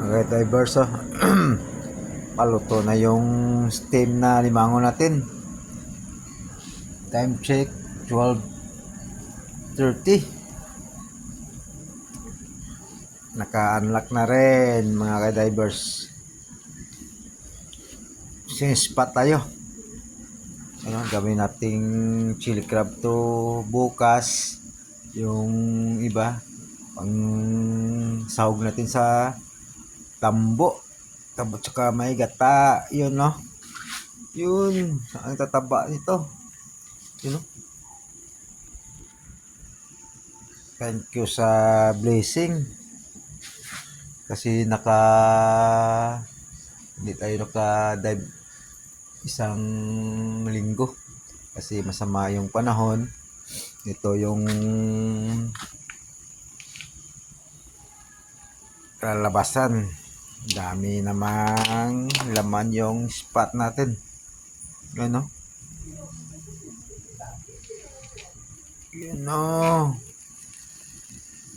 Okay, divers, paluto na yung steam na limango natin. Time check 12:30. Naka-unlock na rin mga ka-divers. Spot tayo. Ano, gawin nating chili crab to bukas. Yung iba pang sahog natin sa tambo tsaka may gata, yun no, yun ang tataba nito, yun no. Thank you sa blessing kasi hindi tayo naka-dive isang linggo kasi masama yung panahon. Ito yung kalabasan, dami namang laman yung spot natin, yun no, yun no,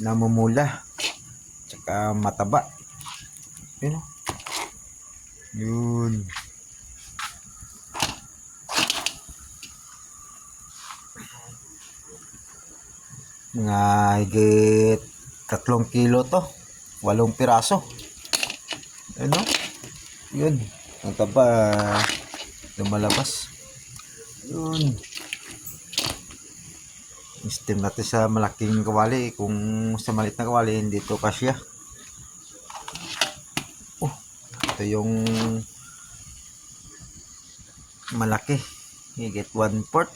namumula tsaka mataba, yun no, yun. Mga higit 3 kilo to, 8 piraso, yun no, yun ang taba lumalabas, yun. Steam natin sa malaking kawali, kung sa maliit na kawali hindi to kasya. Ito yung malaki, higit 1/4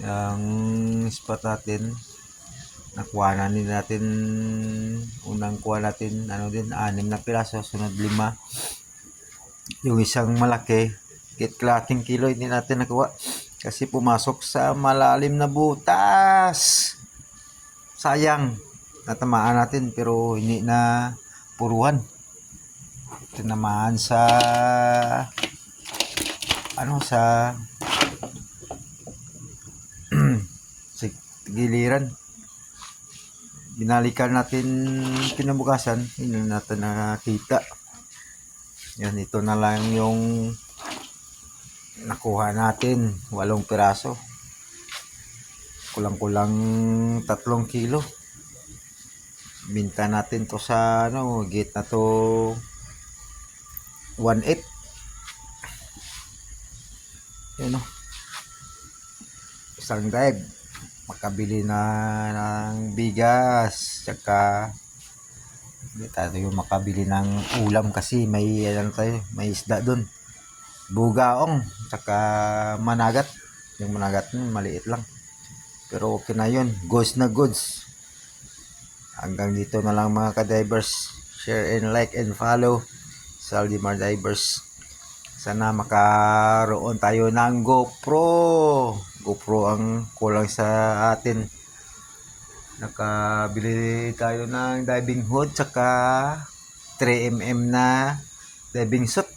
ang spot natin. Nakuha na din natin, unang kuha natin ano din 6 na piraso, sunod 5. Yung isang malaki higit 1 kilo hindi natin nakuha kasi pumasok sa malalim na butas. Sayang, natamaan natin pero hindi na puruhan. Tinamaan sa sa giliran. Binalikan natin kinabukasan, hindi natin nakita. Yan, ito na lang yung nakuha natin, 8 piraso. Kulang-kulang 3 kilo. Binta natin to sa gate na to 1/8. Yun no. Isang dive, makabili na ng bigas, tsaka hindi tayo makabili ng ulam kasi may may isda dun, bugaong tsaka managat. Yung managat maliit lang pero okay na yun, goods na goods. Hanggang dito na lang mga ka-divers, share and like and follow Saldimar Divers. Sana makaroon tayo ng GoPro ang kulang sa atin. Nakabili tayo ng diving hood tsaka 3mm na diving suit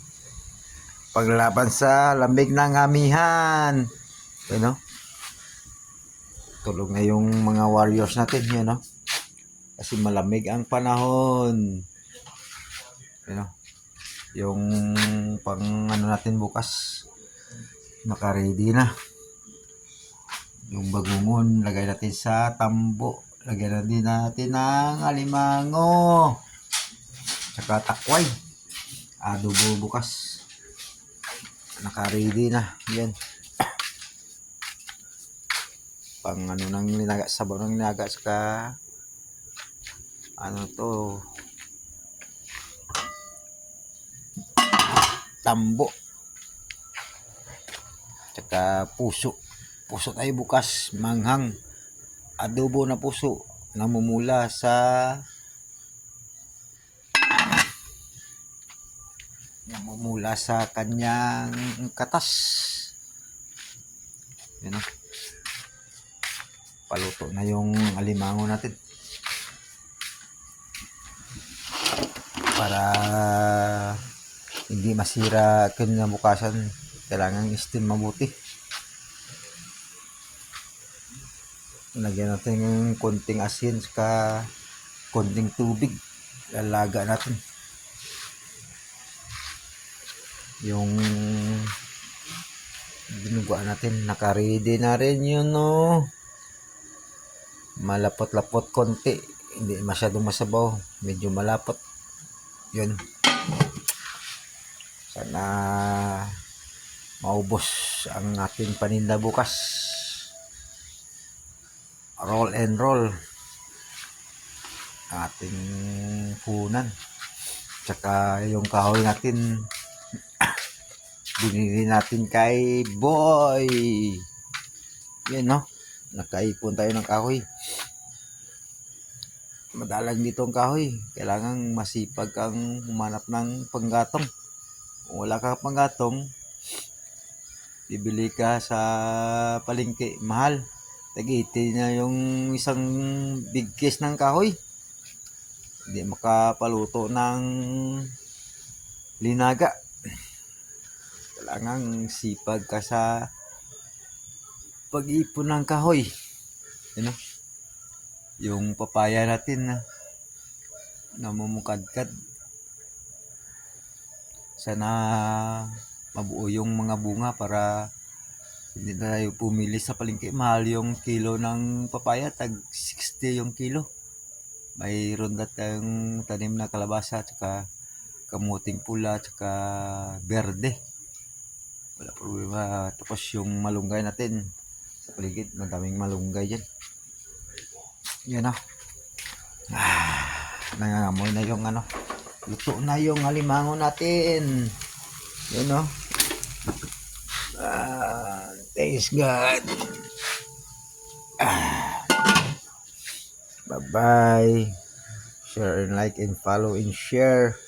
paglaban sa lamig ng amihan, you know. Tulog na yung mga warriors natin, you know, kasi malamig ang panahon, you know. Yung pang natin bukas naka-ready na. Yung bagungon lagay natin sa tambo, lagyan din natin ng alimango tsaka takway, adobo bukas, naka-ready na yan. Pang nang ninaga, sabaw ng ninaga saka to tambo tsaka puso tayo bukas, manghang adobo na puso namumula sa kanyang katas, yun know? Paluto na yung alimango natin para hindi masira kinabukasan. Kailangan steam mabuti. Lagyan natin yung konting asin saka konting tubig lalaga natin. Yung dinuguan natin, naka-ready na rin yun, no. Malapot-lapot konti, hindi masyadong masabaw, medyo malapot. Yun. Sana maubos ang ating paninda bukas. Roll and roll ating punan. Tsaka yung kahoy natin binili natin kay Boy. Yan, no, nakaipon tayo ng kahoy. Madalang dito ang kahoy, kailangan masipag kang humanap ng panggatong. Kung wala kang panggatong, bibili ka sa palengke, mahal. Tag-80 na yung isang big case ng kahoy. Hindi makapaluto ng linaga. Kailangan sipag ka sa pag-ipon ng kahoy. Ano? Yung papaya natin na namumukadkad. Sana mabuo yung mga bunga para hindi na tayo pumili sa palengke. Mahal yung kilo ng papaya, tag 60 yung kilo. Mayroon na tayong tanim na kalabasa, tsaka kamuting pula, tsaka berde. Wala problema. Tapos yung malunggay natin sa paligid, madaming malunggay dyan. Yan, o. Nangangamoy na yung ano. Luto na yung alimango natin. Yan, o. Thanks God. Bye-bye. Share and like and follow and share.